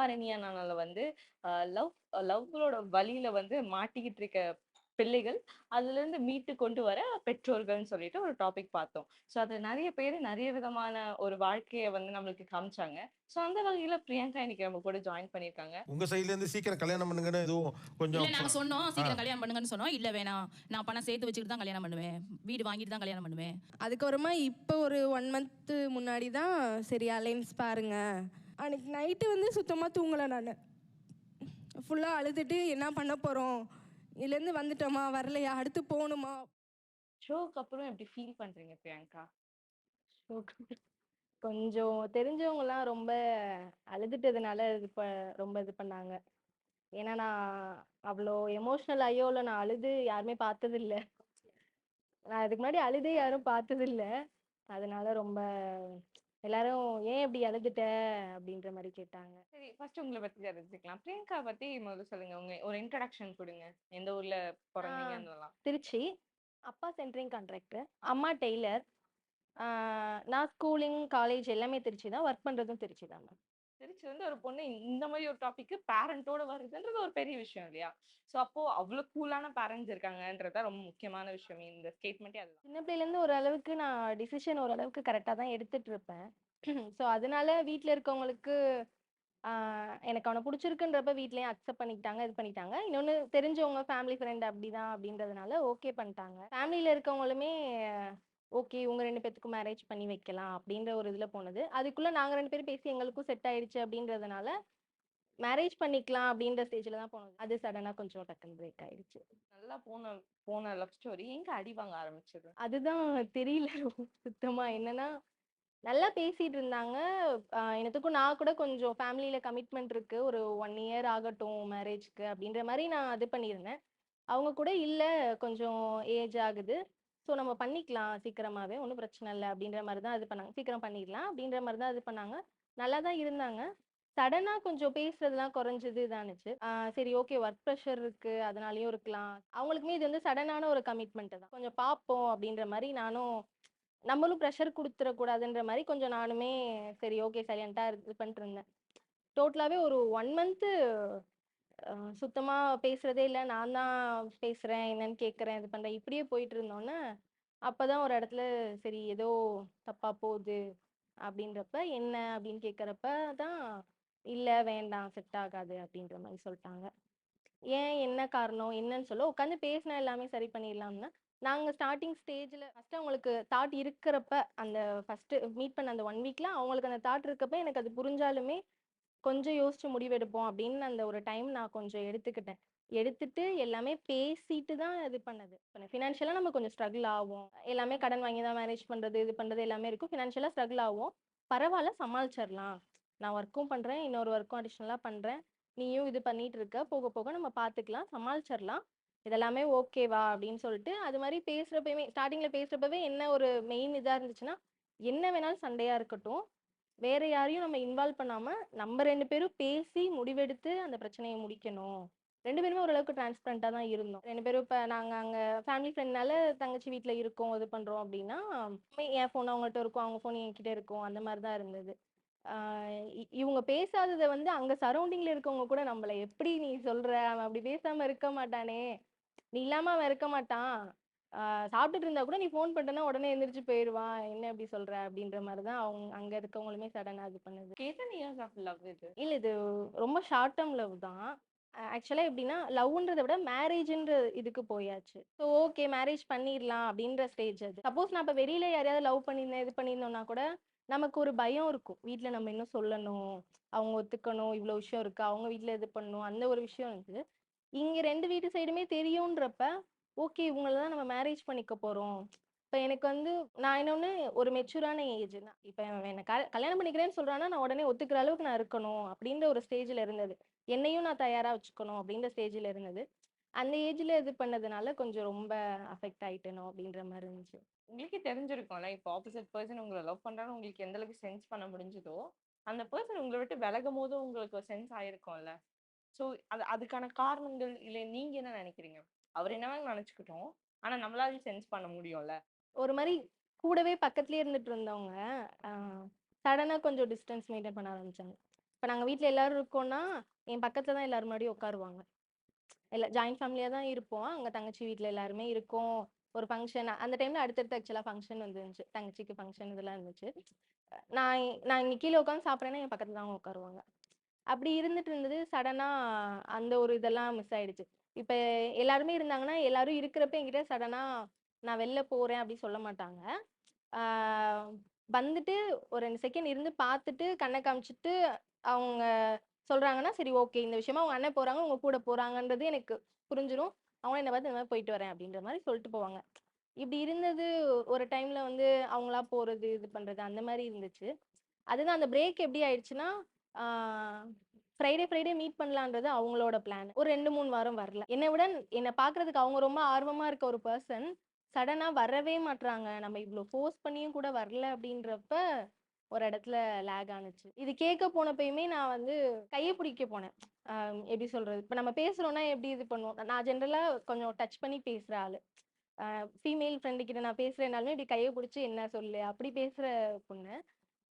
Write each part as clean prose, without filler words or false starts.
ரீமானினியானால வந்து லவ் லவ்வோட வழியில வந்து மாட்டிக்கிட்டு இருக்க பிள்ளைகள், அதுலருந்து மீட்டு கொண்டு வர பெற்றோர்கள்ன்னு சொல்லிட்டு ஒரு டாபிக் பார்த்தோம். ஸோ அது நெறைய பேரு நெறைய விதமான ஒரு வாழ்க்கைய வந்து நம்மளுக்கு காமிச்சாங்க. ஸோ அந்த வகையில பிரியங்கா இன்னைக்கு நம்ம கூட ஜாயின் பண்ணியிருக்காங்க. உங்க சைடுல இருந்து சீக்கிரம் கல்யாணம் பண்ணுங்கன்னு எதுவும் இல்ல கொஞ்சம் நாங்க சொன்னோம் சீக்கிரம் கல்யாணம் பண்ணுங்கன்னு சொன்னோம். இல்ல வேணாம். நான் பணம் சேர்த்து வச்சுட்டு தான் கல்யாணம் பண்ணுவேன். வீடு வாங்கிட்டு தான் கல்யாணம் பண்ணுவேன். அதுக்கப்புறமா இப்போ ஒரு 1 மந்த் முன்னாடி தான் சரி அலைன்ஸ் பாருங்க. அன்னைக்கு நைட்டு வந்து சுத்தமாக தூங்கலை நான். ஃபுல்லாக அழுதுட்டு என்ன பண்ண போகிறோம், இதுலேருந்து வந்துட்டோமா வரலையா அடுத்து போகணுமா. ஷோக்கு அப்புறம் எப்படி ஃபீல் பண்றீங்க பிரியங்கா? கொஞ்சம் தெரிஞ்சவங்கலாம் ரொம்ப அழுதுட்டதுனால ரொம்ப இது பண்ணாங்க. ஏன்னா நான் அவ்வளோ எமோஷனல் ஆகியோல நான் அழுது யாருமே பார்த்ததில்ல. நான் இதுக்கு முன்னாடி அழுதே யாரும் பார்த்ததில்ல. அதனால ரொம்ப எல்லாரும் ஏன் இப்படி அழுதுட்ட அப்படின்ற மாதிரி கேட்டாங்க. சரி, ஃபர்ஸ்ட் உங்கள பத்தி தெரிஞ்சுக்கலாம். பிரியங்கா பத்தி முதல்ல சொல்லுங்க. உங்க ஒரு இன்ட்ரோடக்ஷன் குடுங்க. எந்த ஊர்ல பொறந்தீங்கன்னுலாம். திருச்சி. அப்பா சென்ட்ரிங் கான்ட்ராக்டர், அம்மா டெய்லர். நான் ஸ்கூலிங் காலேஜ் எல்லாமே திருச்சி தான், ஒர்க் பண்ணுறதும் திருச்சி தான் மேம். திருச்சி வந்து ஒரு பொண்ணு இந்த மாதிரி ஒரு டாபிக் பேரண்டோட வருதுன்றது ஒரு பெரிய விஷயம் இல்லையா? ஸோ அப்போ அவ்வளோ கூலான பேரண்ட்ஸ் இருக்காங்கன்றதா ரொம்ப முக்கியமான விஷயம். இந்த ஸ்டேட்மெண்ட்டே அதுதான். சின்ன பிள்ளையிலேருந்து ஓரளவுக்கு நான் டிசிஷன் ஓரளவுக்கு கரெக்டாக தான் எடுத்துட்டு இருப்பேன். ஸோ அதனால வீட்டில் இருக்கவங்களுக்கு எனக்கு அவனை பிடிச்சிருக்குன்றப்ப வீட்லேயும் அக்செப்ட் பண்ணிக்கிட்டாங்க, இது பண்ணிட்டாங்க. இன்னொன்று தெரிஞ்சவங்க ஃபேமிலி ஃப்ரெண்ட் அப்படிதான் அப்படின்றதுனால ஓகே பண்ணிட்டாங்க. ஃபேமிலியில் இருக்கவங்களுமே ஓகே இவங்க 2 பேத்துக்கும் மேரேஜ் பண்ணி வைக்கலாம் அப்படின்ற ஒரு இதில் போனது. அதுக்குள்ளே நாங்கள் 2 பேரும் பேசி எங்களுக்கும் செட் ஆயிடுச்சு அப்படின்றதுனால மேரேஜ் பண்ணிக்கலாம் அப்படின்ற ஸ்டேஜில் தான் போனது. அது சடனாக கொஞ்சம் டக்குன்னு பிரேக் ஆயிடுச்சு. நல்லா போன போன லவ் ஸ்டோரி எங்க அடி வாங்க ஆரம்பிச்சது? அதுதான் தெரியல சுத்தமா. என்னன்னா நல்லா பேசிட்டு இருந்தாங்க. எனத்துக்கும் நான் கூட கொஞ்சம் ஃபேமிலியில கமிட்மெண்ட் இருக்கு. ஒரு 1 இயர் ஆகட்டும் மேரேஜ்க்கு அப்படின்ற மாரி நான் இது பண்ணியிருந்தேன். அவங்க கூட இல்ல கொஞ்சம் ஏஜ் ஆகுது. ஸோ நம்ம பண்ணிக்கலாம் சீக்கிரமாவே ஒண்ணும் பிரச்சனை இல்ல அப்படின்ற மாரி தான் இது பண்ணாங்க. சீக்கிரம் பண்ணிடலாம் அப்படின்ற மாரி தான் இது பண்ணாங்க. நல்லா தான் இருந்தாங்க. சடனா கொஞ்சம் பேசுறதெல்லாம் குறைஞ்சது இதானுச்சு. சரி ஓகே ஒர்க் ப்ரெஷர் இருக்கு அதனாலயும் இருக்கலாம். அவங்களுக்குமே இது வந்து சடனான ஒரு கமிட்மெண்ட் தான். கொஞ்சம் பார்ப்போம் அப்படின்ற மாரி நானும் நம்மளும் ப்ரெஷர் குடுத்துறக்கூடாதுன்ற மாரி கொஞ்சம் நானுமே சரி ஓகே சைலன்ட்டா இது பண்ணிட்டு இருந்தேன். டோட்டலாவே ஒரு 1 மந்த்து சுத்தமா பேசுறதே இல்ல. நான் தான் பேசுறேன், என்னன்னு கேட்குறேன், இது பண்றேன். இப்படியே போயிட்டு இருந்தோன்னே, அப்பதான் ஒரு இடத்துல சரி ஏதோ தப்பா போகுது அப்படின்றப்ப, என்ன அப்படின்னு கேட்குறப்ப தான், இல்ல வேண்டாம் செட் ஆகாது அப்படின்ற மாரி சொல்ட்டாங்க. ஏன் என்ன காரணம்? என்னன்னு சொல்ல உட்காந்து பேசினா எல்லாமே சரி பண்ணிடலாம்னா, நாங்க ஸ்டார்ட்டிங் ஸ்டேஜ்ல ஃபர்ஸ்ட் அவங்களுக்கு தாட் இருக்கிறப்ப, அந்த ஃபர்ஸ்ட் மீட் பண்ண அந்த 1 வீக்ல அவங்களுக்கு அந்த தாட் இருக்கப்ப எனக்கு அது புரிஞ்சாலுமே, கொஞ்சம் யோசிச்சு முடிவெடுப்போம் அப்படின்னு அந்த ஒரு டைம் நான் கொஞ்சம் எடுத்துக்கிட்டேன். எடுத்துட்டு எல்லாமே பேசிட்டு தான் இது பண்ணது. ஃபினான்ஷியலா நம்ம கொஞ்சம் ஸ்ட்ரகிள் ஆவோம். எல்லாமே கடன் வாங்கி தான் மேனேஜ் பண்றது, இது பண்றது எல்லாமே இருக்கும். ஃபினான்ஷியலா ஸ்ட்ரகிள் ஆவோம். பரவால்ல சமாளிச்சிரலாம். நான் ஒர்க்கும் பண்றேன், இன்னொரு ஒர்க்கும் அடிஷனலா பண்றேன். நீயும் இது பண்ணிட்டு இருக்க. போக போக நம்ம பார்த்துக்கலாம், சமாளிச்சிரலாம். இதெல்லாமே ஓகேவா? அப்படின்னு சொல்லிட்டு, அது மாரி பேசுறப்பயுமே ஸ்டார்ட்டிங்ல பேசுறப்பவே என்ன ஒரு மெயின் இதா இருந்துச்சுன்னா, என்ன வேணாலும் சண்டையா இருக்கட்டும். வேற யாரையும் நம்ம இன்வால்வ் பண்ணாம, நம்ம 2 பேரும் பேசி முடிவெடுத்து அந்த பிரச்சனைய முடிக்கணும். 2 பேருமே ஓரளவுக்கு டிரான்ஸ்பரண்டா தான் இருந்தோம். 2 பேரும் இப்ப நாங்க அங்க ஃபேமிலி ஃப்ரெண்ட்னால தங்கச்சி வீட்ல இருக்கோம், இது பண்றோம் அப்படின்னா, என் ஃபோன் அவங்கள்ட்ட இருக்கும், அவங்க ஃபோன் என்கிட்ட இருக்கும். அந்த மாரி தான் இருந்தது. ஆ இவுங்க பேசாதத வந்து அங்க சரவுண்டிங்ல இருக்கவங்க கூட நம்பல. "எப்படி நீ சொல்ற? அவன் அப்படி பேசாம இருக்க மாட்டானே! நீ இல்லாம அவன் இருக்க மாட்டான். ஆ சாப்பிட்டுட்டு இருந்தா கூட நீ ஃபோன் பண்ணிட்டன்னா உடனே எந்திரிச்சு போயிருவான். என்ன இப்படி சொல்ற?" அப்படின்ற மாரி தான் அங்க இருக்கவங்களுமே சடனா இது பண்ணுது. எத்தனை இயர்ஸ் ஆஃப் லவ் இது? இல்ல இது ரொம்ப ஷார்ட் டெர்ம் லவ் தான். ஆக்சுவலா எப்படின்னா, லவ்ன்றத விட மேரேஜ்ன்ற இதுக்கு போயாச்சு. ஸோ ஓகே மேரேஜ் பண்ணிர்லாம் அப்படின்ற ஸ்டேஜ் அது. சப்போஸ் நான் இப்ப வெளியில யாரையாவது லவ் பண்ணியிருந்தேன், இது பண்ணியிருந்தோம்னா கூட, நமக்கு ஒரு பயம் இருக்கும். வீட்ல நம்ம இன்னும் சொல்லணும், அவங்க ஒத்துக்கணும், இவ்ளோ விஷயம் இருக்கு. அவங்க வீட்ல இது பண்ணணும், அந்த ஒரு விஷயம் இருக்கு. இங்க 2 வீட்டு சைடுமே தெரியுன்றப்ப, ஓகே இவங்கள தான் நம்ம மேரேஜ் பண்ணிக்க போறோம். இப்ப எனக்கு வந்து நான் இன்னொன்னு ஒரு மெச்சூரான ஏஜ். இப்ப என்ன கல்யாணம் பண்ணிக்கிறேன்னு சொல்றான்னா, நான் உடனே ஒத்துக்கிற அளவுக்கு நான் இருக்கணும் அப்படின்ற ஒரு ஸ்டேஜ்ல இருந்தது. என்னையும் நான் தயாரா வச்சுக்கணும் அப்படின்ற ஸ்டேஜ்ல இருந்தது. அந்த ஏஜ்ல இது பண்ணதுனால கொஞ்சம் ரொம்ப அஃபெக்ட் ஆயிட்டேனோ அப்படின்ற மாரி இருந்துச்சு. உங்களுக்கே தெரிஞ்சிருக்கும்ல. இப்போ ஆப்போசிட் பெர்சன் உங்கள லவ் பண்றான்னு உங்களுக்கு எந்த அளவுக்கு சென்ஸ் பண்ண முடிஞ்சதோ, அந்த பெர்சன் உங்கள விட்டு விலகும்போது உங்களுக்கு ஒரு சென்ஸ் ஆயிருக்கும்ல. ஸோ அதுக்கான காரணங்கள் இல்ல நீங்க என்ன நினைக்கிறீங்க? அவர் என்ன வேணாலும் நினைச்சுக்கட்டும். ஆனா நம்மளால சென்ஸ் பண்ண முடியும்ல. ஒரு மாரி கூடவே பக்கத்திலேயே இருந்துட்டு இருந்தவங்க, அ சடனா கொஞ்சம் டிஸ்டன்ஸ் மெயின்டெயின் பண்ண ஆரம்பிச்சாங்க. இப்ப நாங்க வீட்ல எல்லாரும் இருக்கோம்னா, என் பக்கத்துல தான் எல்லாரும் முன்னாடியும் உட்காருவாங்க. ஜாயிண்ட் ஃபேமிலியா தான் இருப்போம். அங்க தங்கச்சி வீட்ல எல்லாருமே இருக்கோம். ஒரு ஃபங்ஷன் அந்த டைம்ல அடுத்தடுத்து ஆக்சுவலா ஃபங்ஷன் வந்துருந்துச்சு. தங்கச்சிக்கு ஃபங்ஷன் இதெல்லாம் இருந்துச்சு. நான் இங்க கீழ உட்காந்து சாப்பிடுறேன்னா, என் பக்கத்துல தான் அவங்க உட்காருவாங்க. அப்படி இருந்துட்டு இருந்தது. சடனா அந்த ஒரு இதெல்லாம் மிஸ் ஆயிடுச்சு. இப்ப எல்லாருமே இருந்தாங்கன்னா, எல்லாரும் இருக்கிறப்ப என்கிட்ட சடனா நான் வெளில போறேன் அப்படி சொல்ல மாட்டாங்க. ஆ வந்துட்டு ஒரு 2 செகண்ட் இருந்து பார்த்துட்டு, கண்ண காமிச்சுட்டு அவங்க சொல்றாங்கன்னா, சரி ஓகே. இந்த விஷயமா உங்க அண்ணன் போறாங்க, உங்க கூட போறாங்கன்றது எனக்கு புரிஞ்சிரும். அவங்களும் என்ன பார்த்து இந்த மாரி போயிட்டு வரேன் அப்படின்ற மாரி சொல்லிட்டு போவாங்க. இப்படி இருந்தது ஒரு டைம்ல வந்து அவங்களா போறது, இது பண்றது அந்த மாரி இருந்துச்சு. அதுதான் அந்த பிரேக் எப்படி ஆயிடுச்சுன்னா, ஆ ஃப்ரைடே மீட் பண்ணலான்றது அவங்களோட பிளான். ஒரு 2, 3 வாரம் வரல. என்ன பார்க்கறதுக்கு அவங்க ரொம்ப ஆர்வமா இருக்க ஒரு பெர்சன், சடனா வரவே மாட்றாங்க. நம்ம இவ்ளோ ஃபோர்ஸ் பண்ணியும் கூட வரல அப்படின்றப்ப, ஒரு இடத்துல லேக் ஆனுச்சு. இது கேட்க போனப்பயுமே நான் வந்து கைய பிடிக்க போனேன். அ எப்படி சொல்றது? இப்ப நம்ம பேசுறோம்னா எப்படி இது பண்ணுவோம்? நான் ஜெனரலா கொஞ்சம் டச் பண்ணி பேசுற ஆளு. ஃபீமேல் ஃப்ரெண்டு கிட்ட நான் பேசுறேன்னாலுமே இப்படி கைய புடிச்சு என்ன சொல்லு? அப்படி பேசுற பொண்ணு.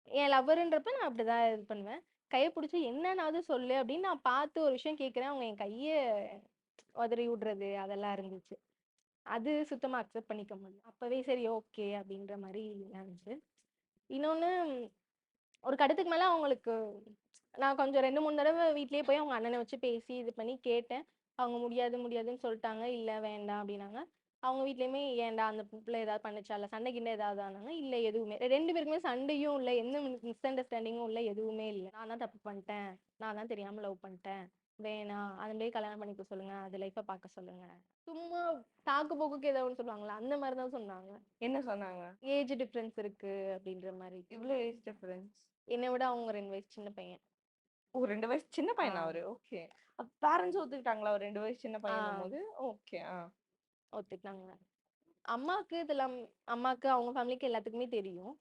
என் லவ்வருன்றப்ப நான் அப்படிதான் இது பண்ணுவேன். கைய புடிச்சு என்னன்னாவது சொல்லு அப்படின்னு நான் பார்த்து ஒரு விஷயம் கேட்கிறேன். அவங்க என் கைய உதறி விடுறது அதெல்லாம் இருந்துச்சு. அது சுத்தமா அக்செப்ட் பண்ணிக்க முடியல. அப்பவே சரி ஓகே அப்படின்ற மாரி இருந்துச்சு. இன்னொன்னு ஒரு கட்டத்துக்கு மேல அவங்களுக்கு நான் கொஞ்சம் 2, 3 தடவ வீட்லயே போய் அவங்க அண்ணன வச்சு பேசி இது பண்ணி கேட்டேன். அவங்க முடியாதுன்னு சொல்ட்டாங்க. இல்ல வேண்டாம் அப்டின்னாங்க. அவங்க வீட்லயுமே ஏன்டா அந்த புள்ள ஏதாவது பண்ணுச்சா? இல்ல சண்டை கிண்டை ஏதாவது ஆனாங்க? இல்ல எதுவுமே 2 பேருக்குமே சண்டையும் இல்ல. எந்த மிஸ் அண்டர்ஸ்டாண்டிங்கும் இல்ல. எதுவுமே இல்ல. நான் தான் தப்பு பண்ணிட்டேன். நான் தான் தெரியாம லவ் பண்ணிட்டேன். வேணாம். அதன்படியே கல்யாணம் பண்ணிக்க சொல்லுங்க. அது லைஃப்ப பார்க்க சொல்லுங்க. சும்மா சாக்கு போக்குக்கு ஏதோ ஒண்ணு சொல்லுவாங்கல்ல. அந்த மாரி தான் சொன்னாங்க. என்ன சொன்னாங்க? ஏஜ் டிஃபரன்ஸ் இருக்கு அப்டின்ற மாரி. இவ்ளோ ஏஜ் டிஃபரன்ஸ். என்ன விட அவங்க 2 வயசு சின்ன பையன். ஓ! 2 வயசு சின்ன ஆ. பையனா அவரு? ஓகே. பேரண்ட்ஸ் ஒத்துக்கிட்டாங்களா? ஒரு 2 வயசு சின்ன ஆ. பையன்னும்போது? ஓகே. ஒத்துக்கிட்டாங்க. அம்மாக்கு இதெல்லாம் அம்மாக்கு அவங்க ஃபேமிலிக்கு எல்லாத்துக்குமே தெரியும்.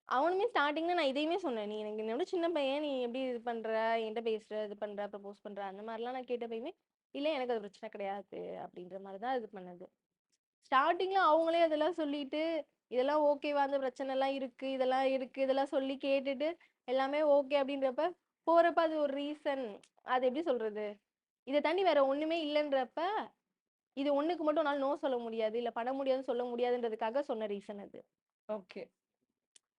அவனுமே ஸ்டார்ட்டிங்ல நான் இதையுமே சொன்னேன். "நீ எனக்கு என்னை விட சின்ன பையன். நீ எப்படி இது பண்ற? என்ட்ட பேசுற, இது பண்ற, ப்ரப்போஸ் பண்ற" அந்த மாரிலாம் நான் கேட்டப்பயுமே, "இல்ல எனக்கு அது பிரச்சனை கிடையாது" அப்படின்ற மாரி தான் இது பண்ணது. ஸ்டார்ட்டிங்ல அவங்களே அதெல்லாம் சொல்லிட்டு, இதெல்லாம் ஓகேவா? அந்த பிரச்சனைலாம் இருக்கு, இதெல்லாம் இருக்கு, இதெல்லாம் சொல்லி கேட்டுட்டு, எல்லாமே ஓகே அப்படின்றப்ப, போறப்ப அது ஒரு ரீசன். அது எப்படி சொல்றது? இத தாண்டி வேற ஒண்ணுமே இல்லன்றப்ப, இது ஒண்ணுக்கு மட்டும் உன்னால நோ சொல்ல முடியாது, இல்ல பண்ண முடியாதுன்னு சொல்ல முடியாதுன்றதுக்காக சொன்ன ரீசன் அது. ஓகே.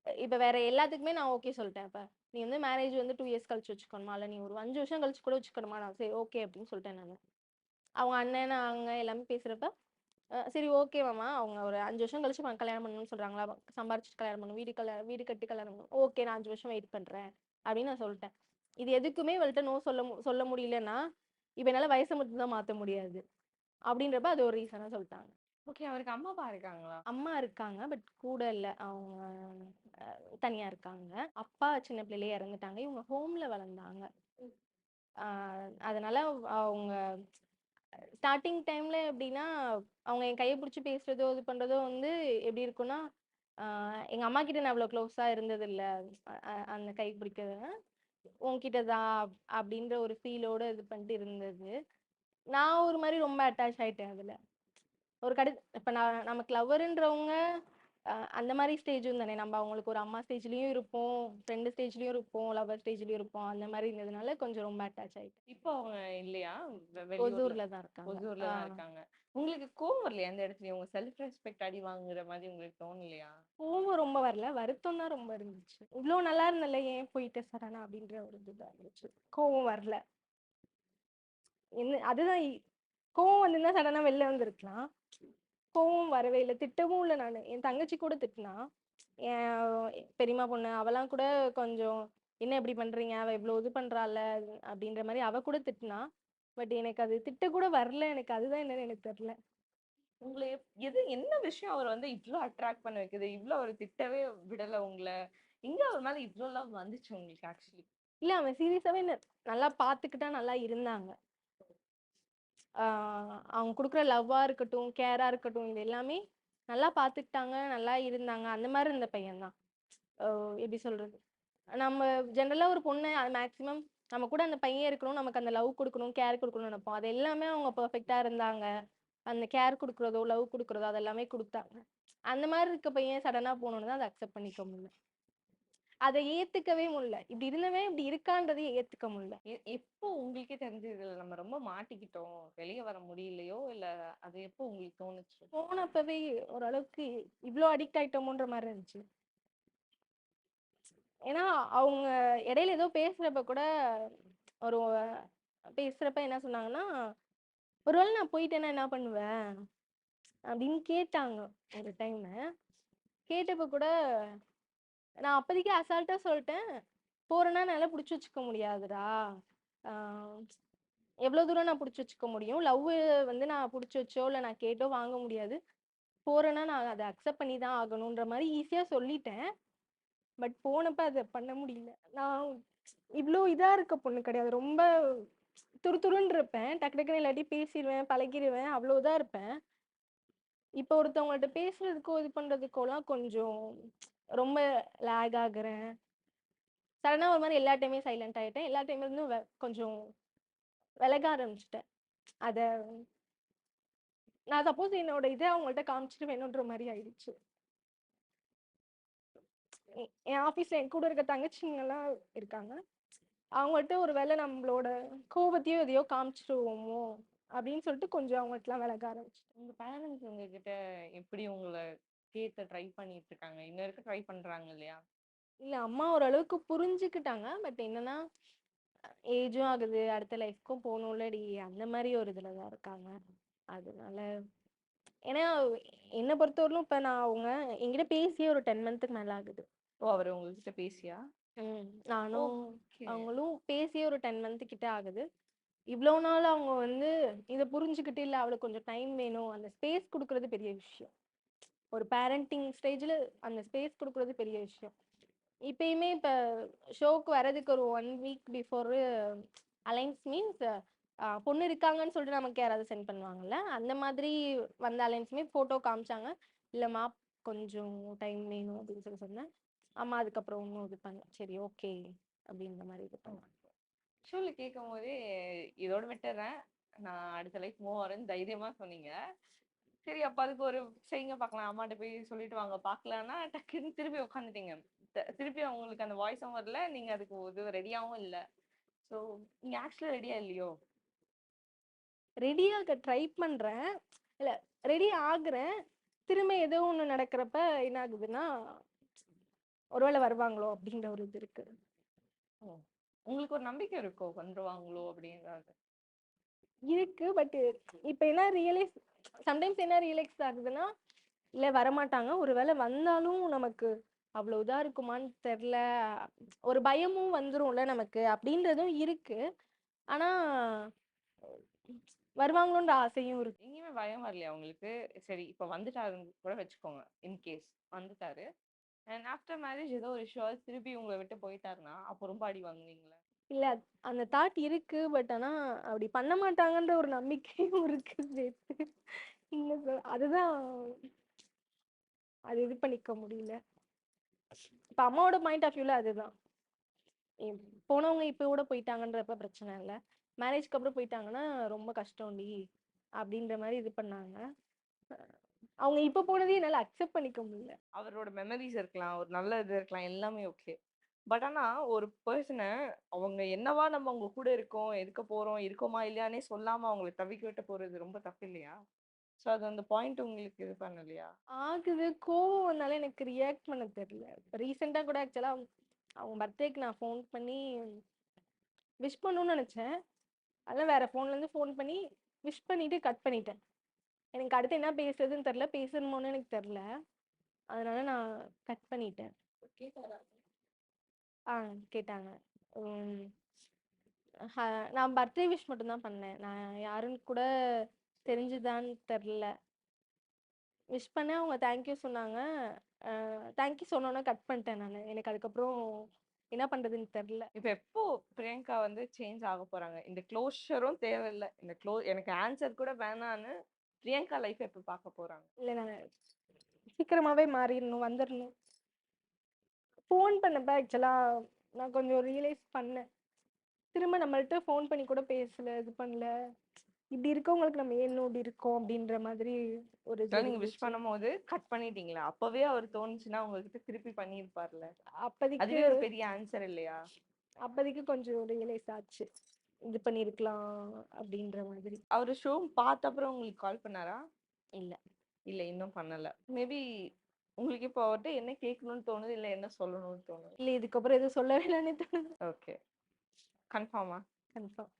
இப்ப வேற எல்லாத்துக்குமே நான் ஓகே சொல்லிட்டேன் இப்ப. நீ வந்து மேரேஜ் வந்து 2 இயர்ஸ் கழிச்சு வச்சுக்கணுமா? இல்ல நீ ஒரு 5 வருஷம் கழிச்சு கூட வச்சுக்கணுமா? நான் சரி ஓகே அப்படின்னு சொல்லிட்டேன் நானு. அவங்க அண்ணன், நாங்க எல்லாமே பேசுறப்ப, சரி ஓகே மாமா. அவங்க ஒரு 5 வருஷம் கழிச்சு கல்யாணம் பண்ணணும்னு சொல்றாங்களா? சம்பாரிச்சுட்டு கல்யாணம் பண்ணணும். வீடு கட்டி கல்யாணம் பண்ணணும். ஓகே நான் 5 வருஷம் வெயிட் பண்றேன். அப்படின்னு நான் சொல்லிட்டேன். இது எதுக்குமே இவள்ட்ட நோ சொல்ல முடியலன்னா, இப்ப என்னால வயச மட்டும் தான் மாத்த முடியாது. அப்படின்றப்ப அது ஒரு ரீசனா சொல்லிட்டாங்க. ஓகே. அவருக்கு அம்மா, அப்பா இருக்காங்களா? அம்மா இருக்காங்க. பட் கூட இல்ல. அவங்க தனியா இருக்காங்க. அப்பா சின்ன பிள்ளையிலயே இறந்துட்டாங்க. இவங்க ஹோம்ல வளர்ந்தாங்க. ஆ அதனால அவங்க ஸ்டார்ட்டிங் டைம்ல எப்படின்னா, அவங்க என் கைய புடிச்சு பேசுறதோ, இது பண்றதோ வந்து எப்படி இருக்கும்னா, ஆ எங்க அம்மா கிட்ட நான் அவ்வளோ க்ளோஸா இருந்ததில்ல. அந்த கை பிடிக்கிறது. உன்கிட்ட தான் அப்படின்ற ஒரு ஃபீலோட இது பண்ணிட்டு இருந்தது. நான் ஒரு மாரி ரொம்ப அட்டாச் ஆயிட்டேன் அதுல. ஒரு இப்ப நமக்கு லவ்வருன்றவங்க அந்த மாரி ஸ்டேஜும் தானே. நம்ம அவங்களுக்கு ஒரு அம்மா ஸ்டேஜ்லயும் இருப்போம், ஃப்ரெண்ட் ஸ்டேஜ்லயும் இருப்போம், லவர் ஸ்டேஜ்லயும் இருப்போம். அந்த மாரி இருந்ததுனால கொஞ்சம் ரொம்ப அட்டாச் ஆயிட்டேன். இப்போ அவங்க இல்லையா? வெளியூர்ல ஒசூர்ல தான் இருக்காங்க. ஒசூர்ல தான் இருக்காங்க. உங்களுக்கு கோவம் வரலையா எந்த இடத்துலயும்? உங்க செல்ஃப் ரெஸ்பெக்ட் அடி வாங்குற மாதிரி உங்களுக்கு தோணலையா? கோவம் ரொம்ப வரல. வருத்தம் தான் ரொம்ப இருந்துச்சு. இவ்ளோ நல்லா இருந்தேன்ல ஏன் போயிட்ட சடனா அப்படின்ற ஒரு இதுதான் இருந்துச்சு. கோவம் வரல. அதுதான் கோவம் வந்திருந்தா சடனா வெளில வந்திருக்கலாம். கோவம் வரவே இல்ல. திட்டவும் இல்ல நானு. என் தங்கச்சி கூட திட்டுனா. என் பெரியம்மா பொண்ணு அவலாம் கூட கொஞ்சம், "என்ன இப்படி பண்றீங்க? அவ இவ்ளோ இது பண்றால்ல" அப்படின்ற மாரி அவ கூட திட்டுனா. பட் எனக்கு அது திட்ட கூட வரல. எனக்கு அதுதான் என்னன்னு எனக்கு தெரியல. உங்கள என்ன விஷயம் அவர வந்து இவ்ளோ அட்ராக்ட் பண்ண வைக்குது? இவ்ளோ அவரு திட்டவே விடல உங்கள? எங்க அவர் மேல இவ்ளோ லவ் வந்துச்சு உங்களுக்கு ஆக்சுவலி? இல்ல அவன் சீரியஸாவே நல்லா பார்த்துக்கிட்டா நல்லா இருந்தாங்க. ஆ அவங்க குடுக்குற லவ்வா இருக்கட்டும், கேரா இருக்கட்டும், இது எல்லாமே நல்லா பார்த்துக்கிட்டாங்க, நல்லா இருந்தாங்க. அந்த மாரி இருந்த பையன் தான். அ எப்படி சொல்றது? நம்ம ஜெனரலா ஒரு பொண்ணு மேக்ஸிமம் நம்ம கூட அந்த பையன் இருக்கணும், நமக்கு அந்த லவ் குடுக்கணும், கேர் குடுக்கணும்னு நெனைப்போம். அது எல்லாமே அவங்க பெர்ஃபெக்ட்டா இருந்தாங்க. அந்த கேர் குடுக்குறதோ, லவ் குடுக்குறதோ அது எல்லாமே குடுத்தாங்க. அந்த மாரி இருக்க பையன் சடனா போனோனே தான் அத அக்செப்ட் பண்ணிக்க முடியல. அதை ஏத்துக்கவே முடியல. இப்படி இருந்தவன் இப்படி இருக்கான்றதையே ஏத்துக்க முடியல. எப்போ உங்களுக்கே தெரிஞ்சது இதுல நம்ம ரொம்ப மாட்டிக்கிட்டோம், வெளிய வர முடியலையோ, இல்ல அது எப்போ உங்களுக்கு தோணுச்சு? போனப்பவே ஓரளவுக்கு இவ்ளோ அடிக்ட் ஆயிட்டோமோன்ற மாதிரி இருந்துச்சு. ஏன்னா அவங்க இடையில ஏதோ பேசுறப்ப கூட ஒரு பேசுறப்ப என்ன சொன்னாங்கன்னா, ஒருவேளை நான் போயிட்டேன்னா என்ன பண்ணுவ அப்படின்னு கேட்டாங்க ஒரு டைம். கேட்டப்ப கூட நான் அப்போதைக்கு அசால்ட்டா சொல்லிட்டேன், போறேன்னா என்னால புடிச்சு வச்சுக்க முடியாதுடா. ஆஹ் எவ்வளவு தூரம் நான் புடிச்சு வச்சுக்க முடியும்? லவ் வந்து நான் புடிச்சு வச்சோ இல்ல நான் கேட்டோ வாங்க முடியாது. போறேன்னா நான் அதை அக்செப்ட் பண்ணி தான் ஆகணுன்ற மாதிரி ஈஸியா சொல்லிட்டேன். பட் போனப்ப அதை பண்ண முடியல. நான் இவ்ளோ இதா இருக்க பொண்ணு கிடையாது. ரொம்ப துருதுருன்னு இருப்பேன். டக்கு டக்குன்னு எல்லாத்தையும் பேசிடுவேன், பழகிடுவேன். அவ்வளோ இதா இருப்பேன். இப்போ ஒருத்தவங்கள்ட்ட பேசுறதுக்கோ இது பண்றதுக்கோலாம் கொஞ்சம் ரொம்ப லேக் ஆகுறேன். சடனா ஒரு மாதிரி எல்லா டைமே சைலண்ட் ஆயிட்டேன். எல்லா டைம்ல இருந்தும் கொஞ்சம் விலக ஆரம்பிச்சிட்டேன். அத நான் சப்போஸ் என்னோட இதை அவங்கள்ட்ட காமிச்சிட்டு வேணுன்ற மாதிரி ஆயிடுச்சு. என் ஆஃபீஸ்ல என் கூட இருக்க தங்கச்சிங்கெல்லாம் இருக்காங்க. அவங்கள்ட்ட ஒரு வேளை நம்மளோட கோபத்தையோ எதையோ காமிச்சிருவோமோ அப்படின்னு சொல்லிட்டு கொஞ்சம் அவங்கள்ட்டலாம் விலக ஆரம்பிச்சிட்டேன். உங்க பேரண்ட்ஸ் உங்ககிட்ட எப்படி உங்கள கேட்க ட்ரை பண்ணிட்டு இருக்காங்க? இன்ன வரைக்கும் ட்ரை பண்றாங்க இல்லையா? இல்ல அம்மா ஓரளவுக்கு புரிஞ்சுக்கிட்டாங்க. பட் என்னன்னா ஏஜும் ஆகுது, அடுத்த லைஃப்க்கும் போகணும்லடி அந்த மாதிரி ஒரு இதுல தான் இருக்காங்க. அதனால ஏன்னா என்னை பொறுத்தவரையிலும் இப்ப நான் அவங்க என்கிட்ட பேசியே ஒரு 10 மந்த்துக்கு மேல ஆகுது. ஓ! அவரு உங்ககிட்ட பேசியா? நானும் ஓகே. அவங்களும் பேசியே ஒரு 10 மந்த் கிட்ட ஆகுது. இவ்வளோ நாள் அவங்க வந்து இதை புரிஞ்சுக்கிட்டு இல்ல அவளுக்கு கொஞ்சம் டைம் வேணும், அந்த ஸ்பேஸ் கொடுக்கறது பெரிய விஷயம். ஒரு பேரண்டிங் ஸ்டேஜ்ல அந்த ஸ்பேஸ் கொடுக்கறது பெரிய விஷயம். இப்பயுமே இப்ப ஷோக்கு வர்றதுக்கு ஒரு 1 வீக் பிஃபோர் அலைன்ஸ் மீன்ஸ் பொண்ணு இருக்காங்கன்னு சொல்லிட்டு நமக்கு யாராவது சென்ட் பண்ணுவாங்கல்ல, அந்த மாதிரி வந்த அலைன்ஸுமே ஃபோட்டோ காமிச்சாங்க. இல்லைம்மா கொஞ்சம் டைம் வேணும் அப்படின்னு சொல்லி சொன்னேன். அம்மா அதுக்கப்புறம் ஒன்றும் இது பண்ணல, சரி ஓகே அப்படின்ற மாதிரி இது பண்ணேன். ஷோல கேட்கும்போதே இதோட விட்டுறேன், நான் அடுத்த லைஃப் மூவ் ஆறேன்னு தைரியமா சொன்னீங்க. சரி அப்ப அதுக்கு ஒரு செய்யுங்க பார்க்கலாம். அம்மாட்ட போய் சொல்லிட்டு வாங்க பார்க்கலான்னா, டக்குன்னு திருப்பி உட்காந்துட்டீங்க. திருப்பி அவங்களுக்கு அந்த வாய்ஸும் வரல. நீங்க அதுக்கு இது ரெடியாவும் இல்ல. ஸோ நீங்க ஆக்சுவலா ரெடியா இல்லையோ? ரெடியாக ட்ரை பண்றேன், இல்ல ரெடி ஆகுறேன். திரும்ப ஏதோ ஒண்ணு நடக்கிறப்ப என்ன ஆகுதுன்னா, ஒருவேளை வருவாங்களோ அப்படின்ற ஒரு இது இருக்கு. ஓ! உங்களுக்கு ஒரு நம்பிக்கை இருக்கோ? வந்துருவாங்களோ அப்படின்றது? இருக்கு. பட் இப்ப என்ன ரியலைஸ் சம்டைம்ஸ் என்ன ரியலைஸ் ஆகுதுன்னா, இல்ல வரமாட்டாங்க. ஒருவேளை வந்தாலும் நமக்கு அவ்வளவு இதா இருக்குமான்னு தெரியல. ஒரு பயமும் வந்துரும்ல நமக்கு அப்படின்றதும் இருக்கு. ஆனா வருவாங்களோன்ற ஆசையும் இருக்கு. எங்கேயுமே பயம் வரலையா உங்களுக்கு? சரி இப்ப வந்துட்டாருன்னு கூட வச்சுக்கோங்க. இன் கேஸ் வந்துட்டாரு. அண்ட் ஆஃப்டர் மேரேஜ் ஏதோ ஒரு இஷ்யூவால திருப்பி உங்கள விட்டு போயிட்டாருன்னா, அப்போ ரொம்ப அடி வாங்குவீங்களா? இல்ல அந்த தாட் இருக்கு. பட் ஆனா அப்படி பண்ண மாட்டாங்கன்ற ஒரு நம்பிக்கையும் இருக்கு சேர்த்து. அதுதான் அது இது பண்ணிக்க முடியல. இப்ப அம்மாவோட பாயிண்ட் ஆஃப் வியூல அதுதான். இப் போனவங்க இப்ப கூட போயிட்டாங்கன்றப்ப பிரச்சனை இல்ல. மேரேஜ்க்கு அப்புறம் போயிட்டாங்கன்னா ரொம்ப கஷ்டம்டி அப்படின்ற மாதிரி இது பண்ணாங்க. அவங்க இப்ப போனதையும் என்னால அக்செப்ட் பண்ணிக்க முடியல. அவரோட மெமரீஸ் இருக்கலாம், ஒரு நல்ல இது இருக்கலாம், எல்லாமே ஓகே. பட் ஆனா ஒரு பெர்சன அவங்க என்னவா நம்ம அவங்க கூட இருக்கோம், இருக்க போறோம், இருக்கோமா இல்லையான்னே சொல்லாம அவங்கள தவிக்க விட்டு போறது ரொம்ப தப்பு இல்லையா? ஸோ அது அந்த பாயிண்ட் உங்களுக்கு இது பண்ணலையா? ஆகுது. கோவம் வந்தாலும் எனக்கு ரியாக்ட் பண்ண தெரியல. ரீசெண்டா கூட ஆக்சுவலா அவங்க பர்த்டேக்கு நான் ஃபோன் பண்ணி விஷ் பண்ணணும்னு நினைச்சேன். அதான் வேற ஃபோன்ல இருந்து ஃபோன் பண்ணி விஷ் பண்ணிட்டு கட் பண்ணிட்டேன். எனக்கு அடுத்து என்ன பேசுறதுன்னு தெரியல. பேசணுமோன்னு எனக்கு தெரியல. அதனால நான் கட் பண்ணிட்டேன். கேட்டாரா? ஆ கேட்டாங்க. ம். நான் பர்த்டே விஷ் மட்டும் தான் பண்ணேன். நான் யாருன்னு கூட தெரிஞ்சுதான்னு தெரியல. விஷ் பண்ணேன். அவங்க தேங்க்யூ சொன்னாங்க. தேங்க்யூ சொன்னோன்னே கட் பண்ணிட்டேன் நானு. எனக்கு அதுக்கப்புறம் என்ன பண்றதுன்னு தெரியல. இப்ப எப்போ பிரியங்கா வந்து சேஞ்ச் ஆக போறாங்க? இந்த க்ளோஷரும் தேவையில்ல. இந்த எனக்கு ஆன்சர் கூட வேணான்னு பிரியங்கா லைஃப் எப்ப பார்க்க போறாங்க? இல்ல நான் சீக்கிரமாவே மாறிடணும், வந்துடணும். ஃபோன் பண்ணப்ப ஆக்சுவலா நான் கொஞ்சம் ரியலைஸ் பண்ணேன். திரும்ப நம்மள்ட்ட ஃபோன் பண்ணி கூட பேசல, இது பண்ணல. இப்படி இருக்கவங்களுக்கு நம்ம ஏன் இன்னும் இப்படி இருக்கோம் அப்படின்ற மாதிரி ஒரு இது நீங்க விஷ் இருந்துச்சு. பண்ணும்போது கட் பண்ணிட்டீங்களா? அப்பவே அவர் தோணுச்சுன்னா உங்ககிட்ட திருப்பி பண்ணியிருப்பார்ல. அப்போதைக்கு அதுவே ஒரு பெரிய ஆன்சர் இல்லையா? அப்போதைக்கு கொஞ்சம் ரியலைஸ் ஆச்சு இது பண்ணியிருக்கலாம் அப்படின்ற மாதிரி. அவரு ஷோ பார்த்த அப்புறம் உங்களுக்கு கால் பண்ணாரா? இல்ல இல்ல இன்னும் பண்ணல. மேபி உங்களுக்கு இப்போ அவர்ட்ட என்ன கேட்கணும்னு தோணுது? இல்ல என்ன சொல்லணும்னு தோணுது? இல்ல இதுக்கப்புறம் எதுவும் சொல்ல வேணாம்னு தோணுது. ஓகே. கன்ஃபார்மா? கன்ஃபார்ம்.